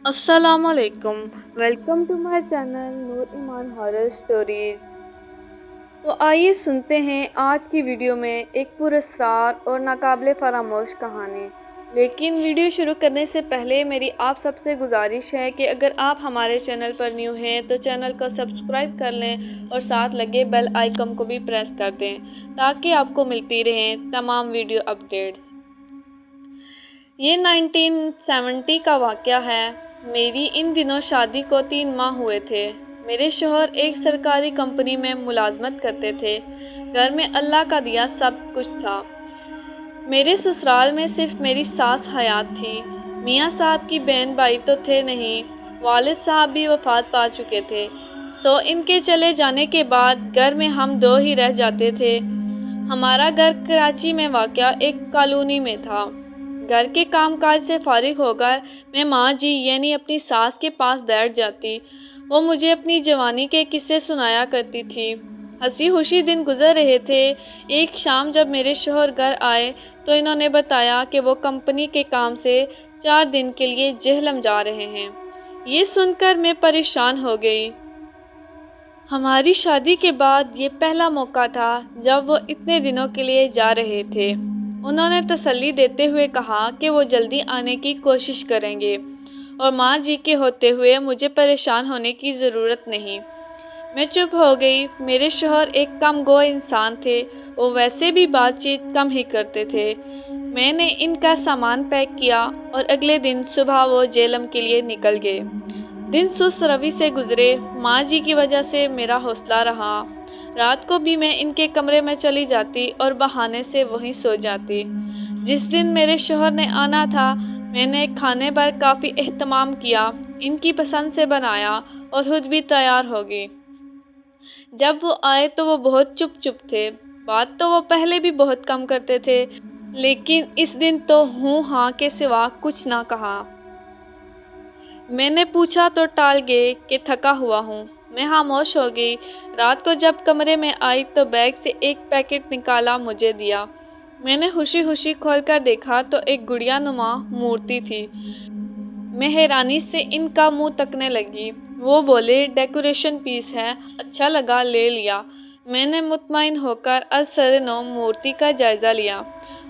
السلام علیکم، welcome to my channel نور ایمان ہارر سٹوریز۔ تو آئیے سنتے ہیں آج کی ویڈیو میں ایک پراسرار اور ناقابل فراموش کہانی۔ لیکن ویڈیو شروع کرنے سے پہلے میری آپ سب سے گزارش ہے کہ اگر آپ ہمارے چینل پر نیو ہیں تو چینل کو سبسکرائب کر لیں اور ساتھ لگے بیل آئیکن کو بھی پریس کر دیں تاکہ آپ کو ملتی رہیں تمام ویڈیو اپڈیٹس۔ یہ 1970 کا واقعہ ہے۔ میری ان دنوں شادی کو 3 ماہ ہوئے تھے۔ میرے شوہر ایک سرکاری کمپنی میں ملازمت کرتے تھے۔ گھر میں اللہ کا دیا سب کچھ تھا۔ میرے سسرال میں صرف میری ساس حیات تھی۔ میاں صاحب کی بہن بھائی تو تھے نہیں، والد صاحب بھی وفات پا چکے تھے، سو ان کے چلے جانے کے بعد گھر میں ہم 2 ہی رہ جاتے تھے۔ ہمارا گھر کراچی میں واقع ایک کالونی میں تھا۔ گھر کے کام کاج سے فارغ ہو کر میں ماں جی یعنی اپنی ساس کے پاس بیٹھ جاتی۔ وہ مجھے اپنی جوانی کے قصے سنایا کرتی تھی۔ ہنسی خوشی دن گزر رہے تھے۔ ایک شام جب میرے شوہر گھر آئے تو انہوں نے بتایا کہ وہ کمپنی کے کام سے 4 دن کے لیے جہلم جا رہے ہیں۔ یہ سن کر میں پریشان ہو گئی۔ ہماری شادی کے بعد یہ پہلا موقع تھا جب وہ اتنے دنوں کے لیے جا رہے تھے۔ انہوں نے تسلی دیتے ہوئے کہا کہ وہ جلدی آنے کی کوشش کریں گے اور ماں جی کے ہوتے ہوئے مجھے پریشان ہونے کی ضرورت نہیں۔ میں چپ ہو گئی۔ میرے شوہر ایک کم گو انسان تھے، وہ ویسے بھی بات چیت کم ہی کرتے تھے۔ میں نے ان کا سامان پیک کیا اور اگلے دن صبح وہ جہلم کے لیے نکل گئے۔ دن سست روی سے گزرے۔ ماں جی کی وجہ سے میرا حوصلہ رہا۔ رات کو بھی میں ان کے کمرے میں چلی جاتی اور بہانے سے وہیں سو جاتی۔ جس دن میرے شوہر نے آنا تھا میں نے کھانے پر کافی اہتمام کیا، ان کی پسند سے بنایا اور خود بھی تیار ہو گئی۔ جب وہ آئے تو وہ بہت چپ تھے۔ بات تو وہ پہلے بھی بہت کم کرتے تھے، لیکن اس دن تو ہوں ہاں کے سوا کچھ نہ کہا۔ میں نے پوچھا تو ٹال گئے کہ تھکا ہوا ہوں۔ میں خاموش ہو گئی۔ رات کو جب کمرے میں آئی تو بیگ سے ایک پیکٹ نکالا مجھے دیا۔ میں نے خوشی خوشی کھول کر دیکھا تو ایک گڑیا نما مورتی تھی۔ میں حیرانی سے ان کا منہ تکنے لگی۔ وہ بولے ڈیکوریشن پیس ہے، اچھا لگا لے لیا۔ میں نے مطمئن ہو کر ازسر نو مورتی کا جائزہ لیا۔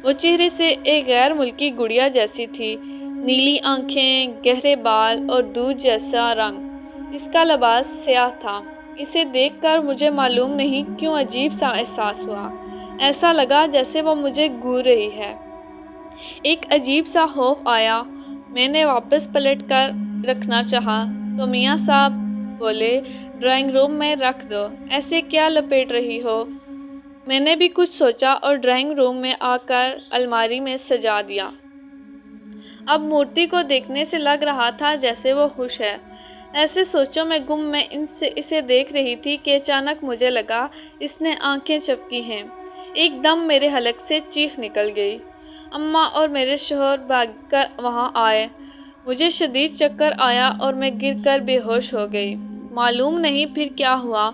وہ چہرے سے ایک غیر ملکی گڑیا جیسی تھی، نیلی آنکھیں، گہرے بال اور دودھ جیسا رنگ۔ اس کا لباس سیاہ تھا۔ اسے دیکھ کر مجھے معلوم نہیں کیوں عجیب سا احساس ہوا۔ ایسا لگا جیسے وہ مجھے گھور رہی ہے۔ ایک عجیب سا خوف آیا۔ میں نے واپس پلٹ کر رکھنا چاہا تو میاں صاحب بولے ڈرائنگ روم میں رکھ دو، ایسے کیا لپیٹ رہی ہو؟ میں نے بھی کچھ سوچا اور ڈرائنگ روم میں آ کر الماری میں سجا دیا۔ اب مورتی کو دیکھنے سے لگ رہا تھا جیسے وہ خوش ہے۔ ایسے سوچوں میں گم میں اسے دیکھ رہی تھی کہ اچانک مجھے لگا اس نے آنکھیں چپکی ہیں۔ ایک دم میرے حلق سے چیخ نکل گئی۔ اماں اور میرے شوہر بھاگ کر وہاں آئے۔ مجھے شدید چکر آیا اور میں گر کر بے ہوش ہو گئی۔ معلوم نہیں پھر کیا ہوا۔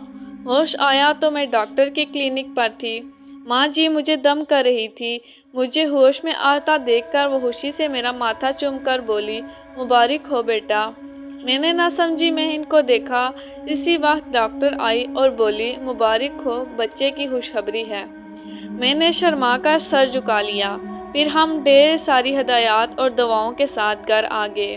ہوش آیا تو میں ڈاکٹر کے کلینک پر تھی۔ ماں جی مجھے دم کر رہی تھی۔ مجھے ہوش میں آتا دیکھ کر وہ خوشی سے میرا ماتھا چوم کر بولی مبارک ہو بیٹا۔ میں نے نہ سمجھی میں ان کو دیکھا۔ اسی وقت ڈاکٹر آئی اور بولی مبارک ہو، بچے کی خوشخبری ہے۔ میں نے شرما کر سر جھکا لیا۔ پھر ہم ڈھیر ساری ہدایات اور دعاؤں کے ساتھ گھر آ گئے۔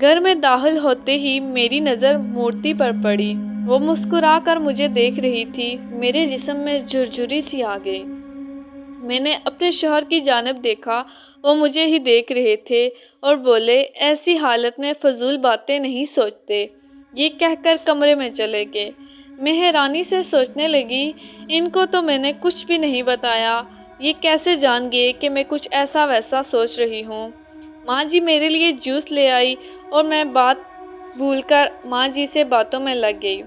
گھر میں داخل ہوتے ہی میری نظر مورتی پر پڑی۔ وہ مسکرا کر مجھے دیکھ رہی تھی۔ میرے جسم میں جھرجھری سی آ گئی۔ میں نے اپنے شوہر کی جانب دیکھا، وہ مجھے ہی دیکھ رہے تھے اور بولے ایسی حالت میں فضول باتیں نہیں سوچتے، یہ کہہ کر کمرے میں چلے گئے۔ میں حیرانی سے سوچنے لگی ان کو تو میں نے کچھ بھی نہیں بتایا، یہ کیسے جان گئے کہ میں کچھ ایسا ویسا سوچ رہی ہوں۔ ماں جی میرے لیے جوس لے آئی اور میں بات بھول کر ماں جی سے باتوں میں لگ گئی۔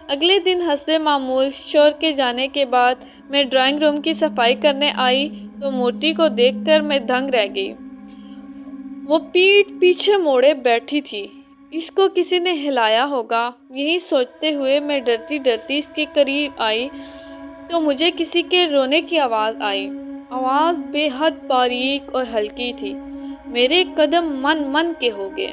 اگلے دن حسب معمول شوہر کے جانے کے بعد میں ڈرائنگ روم کی صفائی کرنے آئی تو مورتی کو دیکھ کر میں دنگ رہ گئی۔ وہ پیٹھ پیچھے موڑے بیٹھی تھی۔ اس کو کسی نے ہلایا ہوگا، یہی سوچتے ہوئے میں ڈرتی ڈرتی اس کے قریب آئی تو مجھے کسی کے رونے کی آواز آئی۔ آواز بے حد باریک اور ہلکی تھی۔ میرے قدم من من کے ہو گئے۔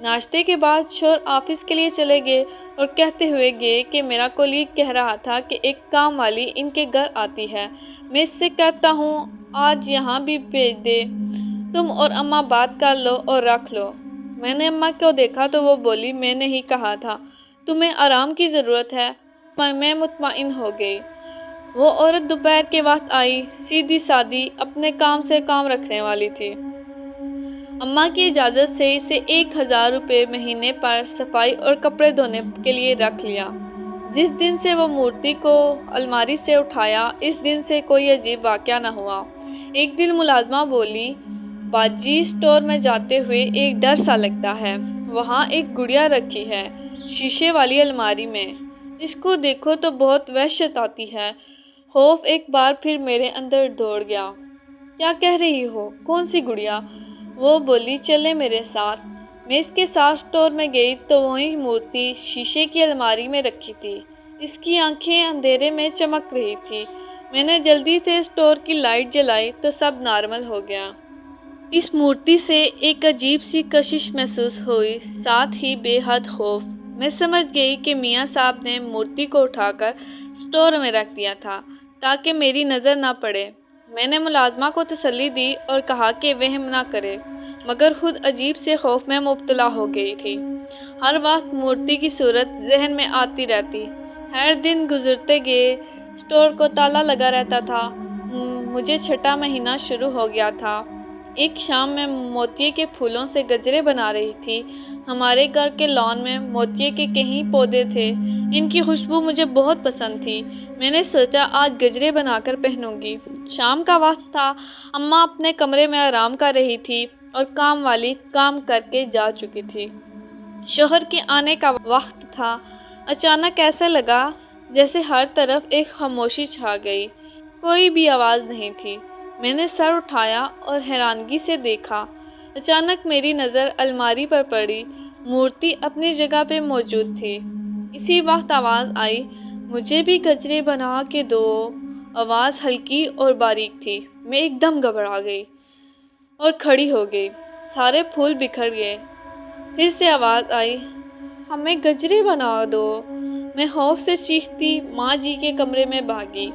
ناشتے کے بعد شوہر آفس کے لیے چلے گئے اور کہتے ہوئے گئے کہ میرا کولیگ کہہ رہا تھا کہ ایک کام والی ان کے گھر آتی ہے، میں اس سے کہتا ہوں آج یہاں بھی بھیج دے، تم اور اماں بات کر لو اور رکھ لو۔ میں نے اماں کو دیکھا تو وہ بولی میں نے ہی کہا تھا تمہیں آرام کی ضرورت ہے۔ میں مطمئن ہو گئی۔ وہ عورت دوپہر کے وقت آئی، سیدھی سادی، اپنے کام سے کام رکھنے والی تھی۔ اماں کی اجازت سے اسے 1000 روپے مہینے پر صفائی اور کپڑے دھونے کے لیے رکھ لیا۔ جس دن سے وہ مورتی کو الماری سے اٹھایا اس دن سے کوئی عجیب واقعہ نہ ہوا۔ ایک دن ملازمہ بولی باجی اسٹور میں جاتے ہوئے ایک ڈر سا لگتا ہے، وہاں ایک گڑیا رکھی ہے شیشے والی الماری میں، اس کو دیکھو تو بہت وحشت آتی ہے۔ خوف ایک بار پھر میرے اندر دوڑ گیا۔ کیا کہہ رہی ہو؟ کون سی گڑیا؟ وہ بولی چلے میرے ساتھ۔ میں اس کے ساتھ اسٹور میں گئی تو وہی مورتی شیشے کی الماری میں رکھی تھی، اس کی آنکھیں اندھیرے میں چمک رہی تھی۔ میں نے جلدی سے اسٹور کی لائٹ جلائی تو سب نارمل ہو گیا۔ اس مورتی سے ایک عجیب سی کشش محسوس ہوئی، ساتھ ہی بے حد خوف۔ میں سمجھ گئی کہ میاں صاحب نے مورتی کو اٹھا کر اسٹور میں رکھ دیا تھا تاکہ میری نظر نہ پڑے۔ میں نے ملازمہ کو تسلی دی اور کہا کہ وہم نہ کرے، مگر خود عجیب سے خوف میں مبتلا ہو گئی تھی۔ ہر وقت مورتی کی صورت ذہن میں آتی رہتی۔ ہر دن گزرتے گئے، اسٹور کو تالا لگا رہتا تھا۔ مجھے چھٹا مہینہ شروع ہو گیا تھا۔ ایک شام میں موتیے کے پھولوں سے گجرے بنا رہی تھی۔ ہمارے گھر کے لان میں موتیے کے کئی پودے تھے، ان کی خوشبو مجھے بہت پسند تھی۔ میں نے سوچا آج گجرے بنا کر پہنوں گی۔ شام کا وقت تھا، اماں اپنے کمرے میں آرام کر رہی تھی اور کام والی کام کر کے جا چکی تھی۔ شوہر کے آنے کا وقت تھا۔ اچانک ایسا لگا جیسے ہر طرف ایک خاموشی چھا گئی، کوئی بھی آواز نہیں تھی۔ میں نے سر اٹھایا اور حیرانگی سے دیکھا۔ اچانک میری نظر الماری پر پڑی، مورتی اپنی جگہ پہ موجود تھی۔ اسی وقت آواز آئی مجھے بھی گجرے بنا کے دو۔ آواز ہلکی اور باریک تھی۔ میں ایک دم گھبرا گئی اور کھڑی ہو گئی، سارے پھول بکھر گئے۔ پھر سے آواز آئی ہمیں گجرے بنا دو۔ میں خوف سے چیختی ماں جی کے کمرے میں بھاگی۔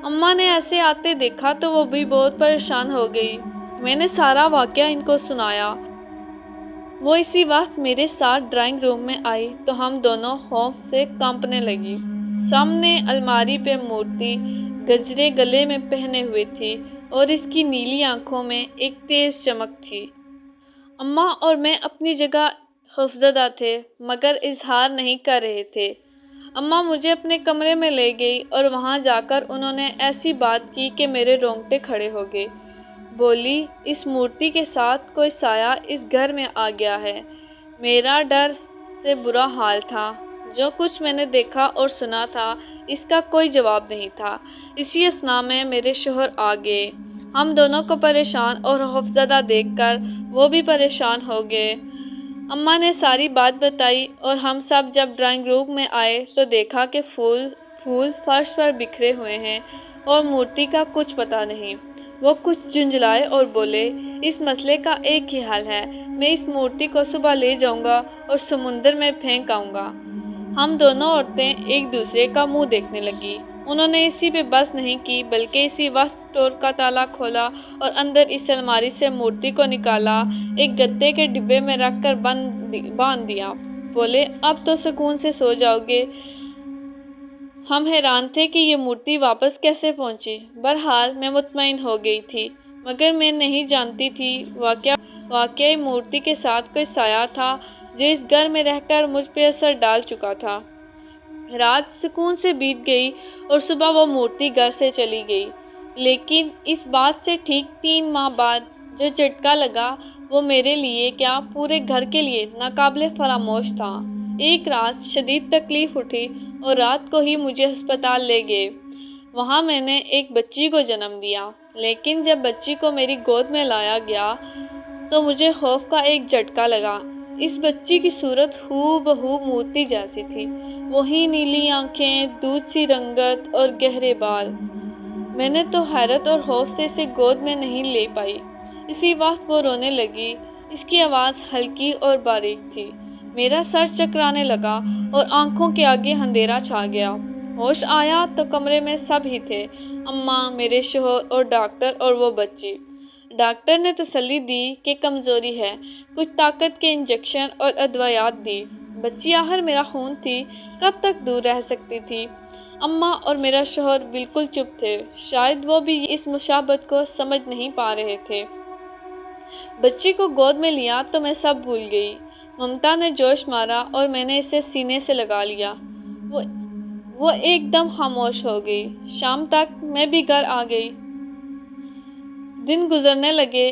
اماں نے ایسے آتے دیکھا تو وہ بھی بہت پریشان ہو گئی۔ میں نے سارا واقعہ ان کو سنایا۔ وہ اسی وقت میرے ساتھ ڈرائنگ روم میں آئی تو ہم دونوں خوف سے کانپنے لگی۔ سامنے الماری پہ مورتی گجرے گلے میں پہنے ہوئے تھی اور اس کی نیلی آنکھوں میں ایک تیز چمک تھی۔ اماں اور میں اپنی جگہ خوفزدہ تھے مگر اظہار نہیں کر رہے تھے۔ اماں مجھے اپنے کمرے میں لے گئی اور وہاں جا کر انہوں نے ایسی بات کی کہ میرے رونگٹے کھڑے ہو گئے۔ بولی اس مورتی کے ساتھ کوئی سایہ اس گھر میں آ گیا ہے۔ میرا ڈر سے برا حال تھا۔ جو کچھ میں نے دیکھا اور سنا تھا اس کا کوئی جواب نہیں تھا۔ اسی اثناء میں میرے شوہر آ گئے۔ ہم دونوں کو پریشان اور خوفزدہ دیکھ کر وہ بھی پریشان ہو گئے۔ اماں نے ساری بات بتائی اور ہم سب جب ڈرائنگ روم میں آئے تو دیکھا کہ پھول فرش پر بکھرے ہوئے ہیں اور مورتی کا کچھ پتہ نہیں۔ وہ کچھ جھنجھلائے اور بولے اس مسئلے کا ایک ہی حل ہے، میں اس مورتی کو صبح لے جاؤں گا اور سمندر میں پھینک آؤں گا۔ ہم دونوں عورتیں ایک دوسرے کا منہ دیکھنے لگی۔ انہوں نے اسی پہ بس نہیں کی بلکہ اسی وقت اسٹور کا تالا کھولا اور اندر اس الماری سے مورتی کو نکالا، ایک گتے کے ڈبے میں رکھ کر باندھ دیا۔ بولے اب تو سکون سے سو جاؤ گے۔ ہم حیران تھے کہ یہ مورتی واپس کیسے پہنچی۔ بہرحال میں مطمئن ہو گئی تھی مگر میں نہیں جانتی تھی واقعی مورتی کے ساتھ کوئی سایہ تھا جو اس گھر میں رہ کر مجھ پہ اثر ڈال چکا تھا۔ رات سکون سے بیت گئی اور صبح وہ مورتی گھر سے چلی گئی، لیکن اس بات سے ٹھیک 3 ماہ بعد جو جھٹکا لگا وہ میرے لیے کیا پورے گھر کے لیے ناقابل فراموش تھا۔ ایک رات شدید تکلیف اٹھی اور رات کو ہی مجھے ہسپتال لے گئے۔ وہاں میں نے ایک بچی کو جنم دیا، لیکن جب بچی کو میری گود میں لایا گیا تو مجھے خوف کا ایک جھٹکا لگا۔ اس بچی کی صورت ہو بہو مورتی جیسی تھی، وہی نیلی آنکھیں، دودھ سی رنگت اور گہرے بال۔ میں نے تو حیرت اور خوف سے اسے گود میں نہیں لے پائی۔ اسی وقت وہ رونے لگی اس کی آواز ہلکی اور باریک تھی۔ میرا سر چکرانے لگا اور آنکھوں کے آگے اندھیرا چھا گیا۔ ہوش آیا تو کمرے میں سب ہی تھے، اماں، میرے شوہر اور ڈاکٹر اور وہ بچی۔ ڈاکٹر نے تسلی دی کہ کمزوری ہے، کچھ طاقت کے انجیکشن اور ادویات دی۔ بچی آخر میرا خون تھی، کب تک دور رہ سکتی تھی؟ اماں اور میرا شوہر بالکل چپ تھے، شاید وہ بھی اس مشابہت کو سمجھ نہیں پا رہے تھے۔ بچی کو گود میں لیا تو میں سب بھول گئی۔ ممتا نے جوش مارا اور میں نے اسے سینے سے لگا لیا۔ وہ ایک دم خاموش ہو گئی۔ شام تک میں بھی گھر آ گئی۔ دن گزرنے لگے۔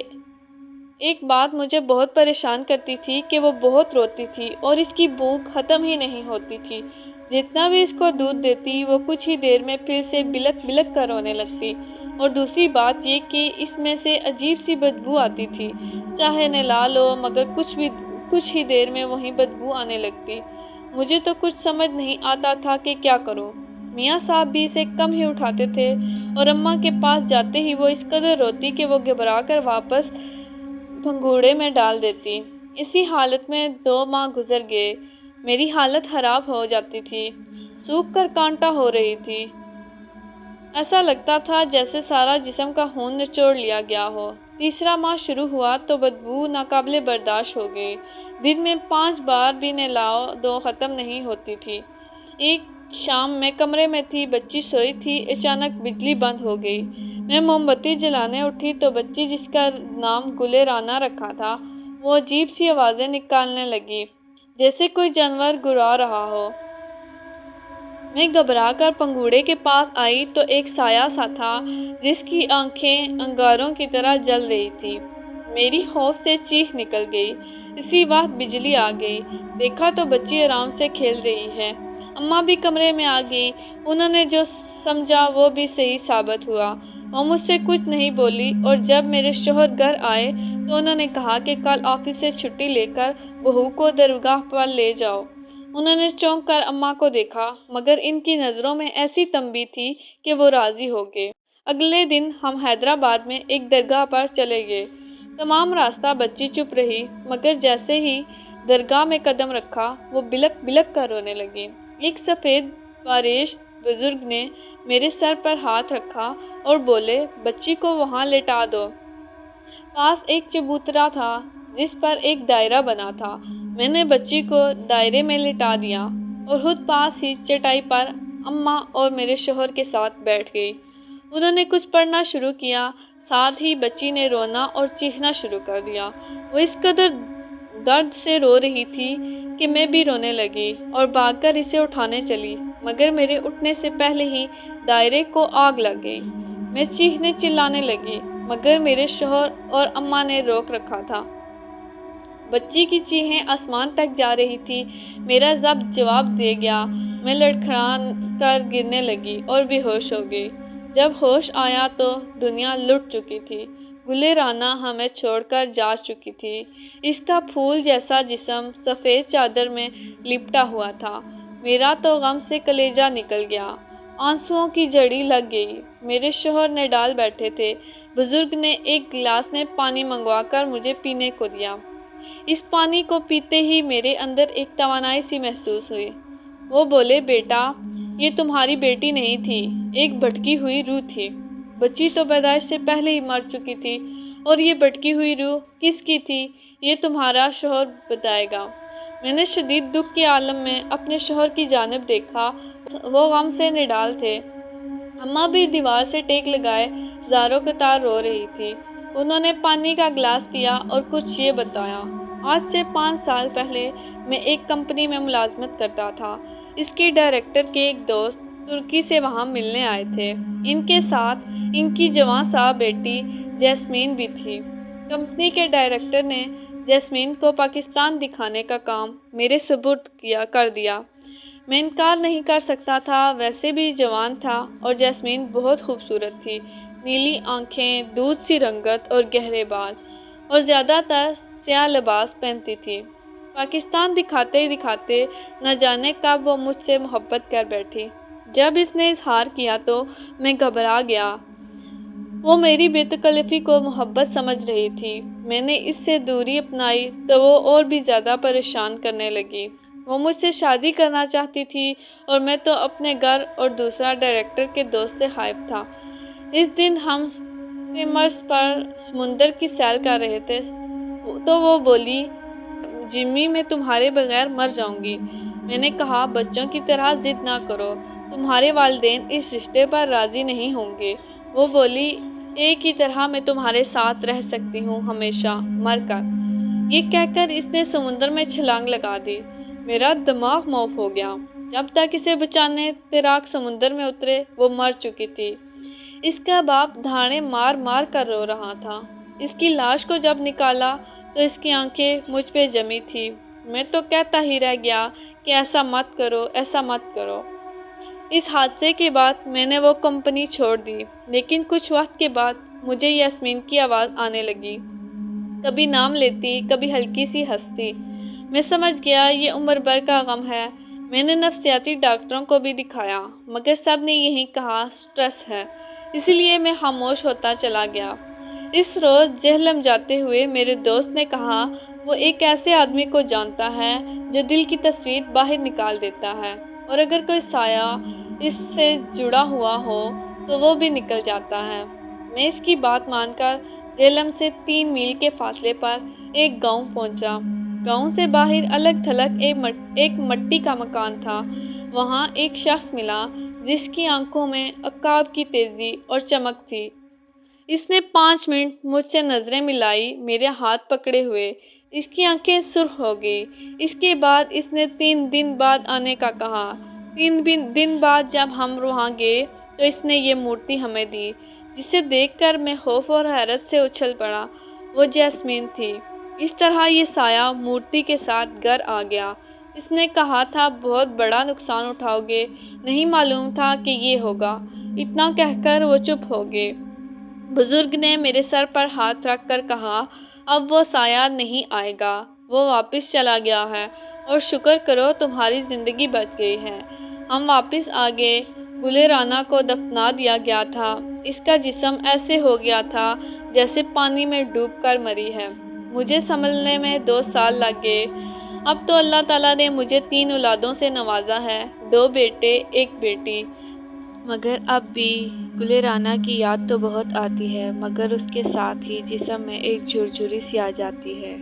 ایک بات مجھے بہت پریشان کرتی تھی کہ وہ بہت روتی تھی اور اس کی بھوک ختم ہی نہیں ہوتی تھی۔ جتنا بھی اس کو دودھ دیتی وہ کچھ ہی دیر میں پھر سے بلک بلک کر رونے لگتی، اور دوسری بات یہ کہ اس میں سے عجیب سی بدبو آتی تھی، چاہے نہلا لو مگر کچھ ہی دیر میں وہی بدبو آنے لگتی۔ مجھے تو کچھ سمجھ نہیں آتا تھا کہ کیا کروں۔ میاں صاحب بھی اسے کم ہی اٹھاتے تھے اور اماں کے پاس جاتے ہی وہ اس قدر روتی کہ وہ گھبرا کر واپس پھنگوڑے میں ڈال دیتی۔ اسی حالت میں 2 ماہ گزر گئے۔ میری حالت خراب ہو جاتی تھی، سوکھ کر کانٹا ہو رہی تھی۔ ایسا لگتا تھا جیسے سارا جسم کا خون نچوڑ لیا گیا ہو۔ تیسرا ماہ شروع ہوا تو بدبو ناقابل برداشت ہو گئی۔ دن میں 5 بار بھی نہلاؤ تو ختم نہیں ہوتی تھی۔ ایک شام میں کمرے میں تھی، بچی سوئی تھی، اچانک بجلی بند ہو گئی۔ میں موم بتی جلانے اٹھی تو بچی، جس کا نام گلے رانا رکھا تھا، وہ عجیب سی آوازیں نکالنے لگی، جیسے کوئی جانور گھرا رہا ہو۔ میں گھبرا کر پنگوڑے کے پاس آئی تو ایک سایہ سا تھا جس کی آنکھیں انگاروں کی طرح جل رہی تھی۔ میری خوف سے چیخ نکل گئی۔ اسی وقت بجلی آ گئی۔ دیکھا تو بچی آرام سے کھیل رہی ہے۔ اماں بھی کمرے میں آ گئی۔ انہوں نے جو سمجھا وہ بھی صحیح ثابت ہوا۔ وہ مجھ سے کچھ نہیں بولی، اور جب میرے شوہر گھر آئے تو انہوں نے کہا کہ کل آفس سے چھٹی لے کر بہو کو درگاہ پر لے جاؤ۔ انہوں نے چونک کر اماں کو دیکھا، مگر ان کی نظروں میں ایسی تنبیہ تھی کہ وہ راضی ہو گئے۔ اگلے دن ہم حیدرآباد میں ایک درگاہ پر چلے گئے۔ تمام راستہ بچی چپ رہی، مگر جیسے ہی درگاہ میں قدم رکھا وہ بلک بلک کر رونے لگی۔ ایک سفید باریش بزرگ نے میرے سر پر ہاتھ رکھا اور بولے، بچی کو وہاں لٹا دو۔ پاس ایک چبوترا تھا جس پر ایک دائرہ بنا تھا۔ میں نے بچی کو دائرے میں لٹا دیا اور خود پاس ہی چٹائی پر اماں اور میرے شوہر کے ساتھ بیٹھ گئی۔ انہوں نے کچھ پڑھنا شروع کیا، ساتھ ہی بچی نے رونا اور چیخنا شروع کر دیا۔ وہ اس قدر درد سے رو رہی تھی کہ میں بھی رونے لگی اور بھاگ کر اسے اٹھانے چلی، مگر میرے اٹھنے سے پہلے ہی دائرے کو آگ لگ گئی۔ میں چیخنے چلانے لگی، مگر میرے شوہر اور اماں نے روک رکھا تھا۔ بچی کی چیخیں آسمان تک جا رہی تھی۔ میرا ضبط جواب دے گیا۔ میں لڑکھڑا کر گرنے لگی اور بے ہوش ہو گئی۔ جب ہوش آیا تو دنیا لٹ چکی تھی۔ گلے رانا ہمیں چھوڑ کر جا چکی تھی۔ اس کا پھول جیسا جسم سفید چادر میں لپٹا ہوا تھا۔ میرا تو غم سے کلیجہ نکل گیا۔ آنسوؤں کی جھڑی لگ گئی۔ میرے شوہر نے ڈال بیٹھے تھے۔ بزرگ نے ایک گلاس میں پانی منگوا کر مجھے پینے کو دیا۔ اس پانی کو پیتے ہی میرے اندر ایک توانائی سی محسوس ہوئی۔ وہ بولے، بیٹا، یہ تمہاری بیٹی نہیں تھی، ایک بھٹکی ہوئی روح تھی۔ بچی تو پیدائش سے پہلے ہی مر چکی تھی، اور یہ بھٹکی ہوئی روح کس کی تھی یہ تمہارا شوہر بتائے گا۔ میں نے شدید دکھ کے عالم میں اپنے شوہر کی جانب دیکھا۔ وہ غم سے نڈال تھے۔ اماں بھی دیوار سے ٹیک لگائے زاروں قطار رو رہی تھی۔ انہوں نے پانی کا گلاس پیا اور کچھ یہ بتایا، آج سے 5 سال پہلے میں ایک کمپنی میں ملازمت کرتا تھا۔ اس کے ڈائریکٹر کے ایک دوست ترکی سے وہاں ملنے آئے تھے۔ ان کے ساتھ ان کی جوان سا بیٹی جیسمین بھی تھی۔ کمپنی کے ڈائریکٹر نے جیسمین کو پاکستان دکھانے کا کام میرے سپرد کر دیا۔ میں انکار نہیں کر سکتا تھا، ویسے بھی جوان تھا اور جیسمین بہت خوبصورت تھی۔ نیلی آنکھیں، دودھ سی رنگت اور گہرے بال، اور زیادہ تر سیاہ لباس پہنتی تھی۔ پاکستان دکھاتے دکھاتے نہ جانے کب وہ مجھ سے محبت کر بیٹھی۔ جب اس نے اظہار کیا تو میں گھبرا گیا۔ وہ میری بے تکلفی کو محبت سمجھ رہی تھی۔ میں نے اس سے دوری اپنائی تو وہ اور بھی زیادہ پریشان کرنے لگی۔ وہ مجھ سے شادی کرنا چاہتی تھی اور میں تو اپنے گھر اور دوسرا ڈائریکٹر کے دوست سے خائف تھا۔ اس دن ہم اسٹیمرز پر سمندر کی سیر کر رہے تھے تو وہ بولی، جمی میں تمہارے بغیر مر جاؤں گی۔ میں نے کہا، بچوں کی طرح ضد نہ کرو، تمہارے والدین اس رشتے پر راضی نہیں ہوں گے۔ وہ بولی، ایک ہی طرح میں تمہارے ساتھ رہ سکتی ہوں ہمیشہ، مر کر۔ یہ کہہ کر اس نے سمندر میں چھلانگ لگا دی۔ میرا دماغ معاف ہو گیا۔ جب تک اسے بچانے تیراک سمندر میں اترے وہ مر چکی تھی۔ اس کا باپ دھاڑیں مار مار کر رو رہا تھا۔ اس کی لاش کو جب نکالا تو اس کی آنکھیں مجھ پہ جمی تھی۔ میں تو کہتا ہی رہ گیا کہ ایسا مت کرو، ایسا مت کرو۔ اس حادثے کے بعد میں نے وہ کمپنی چھوڑ دی، لیکن کچھ وقت کے بعد مجھے یاسمین کی آواز آنے لگی۔ کبھی نام لیتی، کبھی ہلکی سی ہنستی۔ میں سمجھ گیا یہ عمر بھر کا غم ہے۔ میں نے نفسیاتی ڈاکٹروں کو بھی دکھایا، مگر سب نے یہی کہا سٹریس ہے، اسی لیے میں خاموش ہوتا چلا گیا۔ اس روز جہلم جاتے ہوئے میرے دوست نے کہا، وہ ایک ایسے آدمی کو جانتا ہے جو دل کی تصویر باہر نکال دیتا ہے، اور اگر کوئی سایہ اس سے جڑا ہوا ہو تو وہ بھی نکل جاتا ہے۔ میں اس کی بات مان کر جہلم سے 3 میل کے فاصلے پر ایک گاؤں پہنچا۔ گاؤں سے باہر الگ تھلگ ایک مٹی کا مکان تھا۔ وہاں ایک شخص ملا جس کی آنکھوں میں عقاب کی تیزی اور چمک تھی۔ اس نے 5 منٹ مجھ سے نظریں ملائی، میرے ہاتھ پکڑے ہوئے۔ اس کی آنکھیں سرخ ہو گئی۔ اس کے بعد اس نے 3 دن بعد آنے کا کہا۔ 3 دن بعد جب ہم وہاں گئے تو اس نے یہ مورتی ہمیں دی، جسے دیکھ کر میں خوف اور حیرت سے اچھل پڑا۔ وہ جاسمین تھی۔ اس طرح یہ سایہ مورتی کے ساتھ گھر آ گیا۔ اس نے کہا تھا بہت بڑا نقصان اٹھاؤ گے، نہیں معلوم تھا کہ یہ ہوگا۔ اتنا کہہ کر وہ چپ ہو گئے۔ بزرگ نے میرے سر پر ہاتھ رکھ کر کہا، اب وہ سایہ نہیں آئے گا، وہ واپس چلا گیا ہے، اور شکر کرو تمہاری زندگی بچ گئی ہے۔ ہم واپس آ گئے۔ گلے رانا کو دفنا دیا گیا تھا۔ اس کا جسم ایسے ہو گیا تھا جیسے پانی میں ڈوب کر مری ہے۔ مجھے سنبھلنے میں 2 سال لگ گئے۔ اب تو اللہ تعالیٰ نے مجھے 3 اولادوں سے نوازا ہے، 2 بیٹے 1 بیٹی۔ مگر اب بھی گلے رانا کی یاد تو بہت آتی ہے، مگر اس کے ساتھ ہی جسم میں ایک جھرجھری سی آ جاتی ہے۔